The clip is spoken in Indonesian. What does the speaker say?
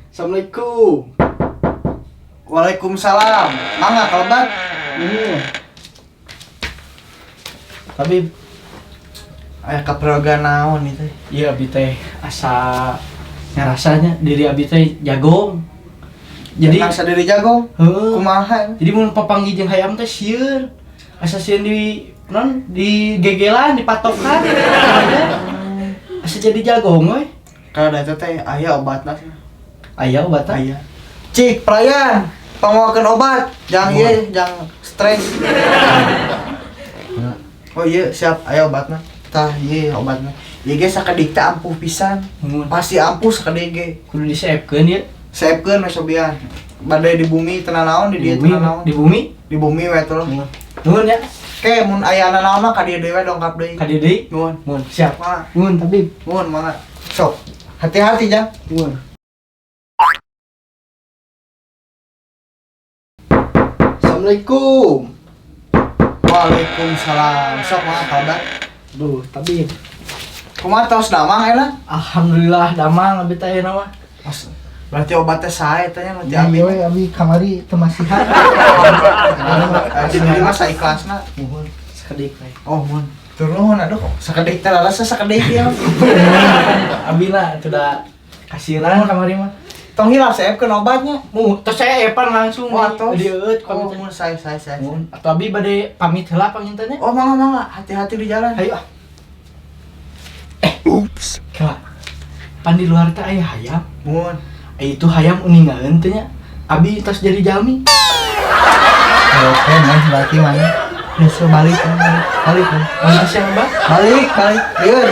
Assalamualaikum. Waalaikumsalam. Mangga kelebat. Tapi Aya kaprogan naon itu? iya abi teh asa ngerasanya diri abi teh jagong. Jadi asa diri jago. heuh. Kumaha? Jadi mun papanggi jeung hayam teh sieun. Asa sieun di gegelan, dipatokan. Asa jadi jagong we. Kalau eta teh aya obatna. Aya obatna. Aya. Cik, pelayan, pangawakeun obat. Jangan ieu, jangan stres. Oh iya, siap. Aya obatna. Tah, ieu obatna. Ieu ge sakedik teh ampuh pisan. Pasti ampuh sakedik ge. Kudu diseepkeun ya. Saepkeun we sobian. Bade di bumi teu naon di dieu teu naon. Di bumi. Di bumi we terus. Nuhun ya. Oke, mun aya naon mah ka dieu deui we dongkap deui. Ka dieu deui. Nuhun. Mun siap. Mangga. Nuhun tabib. Nuhun mangga. Sok. Hati-hati, Jang. Nuhun. Assalamualaikum. Waalaikumsalam. Sok mangga kabar. Duh, tabib. Kumaha tos damang enak? Alhamdulillah damang abi teh nama. Berarti obatnya sae tanya nanti abi. Iya, abi kamari teu masihan. Jadi mah saikhlasna. Nuhun. Sakedik we. Oh, mun. Turun aduh. Sakedik teh lalasa sakedik ya. Abi na teu da kasiran kamari mah. Tong hilap saepkeun obatnya. Tos saya epan langsung Wah, tos. dieut Oh, pamit. mun sae. Mun atuh abi bade pamit heula pangintennya. Oh, mangga. Hati-hati di jalan. Hayu ah. Ups. Kela. Pan di luar teh aya hayam. Mun. Itu hayam uningaeun teh nya. Abi tos jadi jalmi. Oke, berarti mana? Balik. Balik. Mana siapa? Balik. Lieur.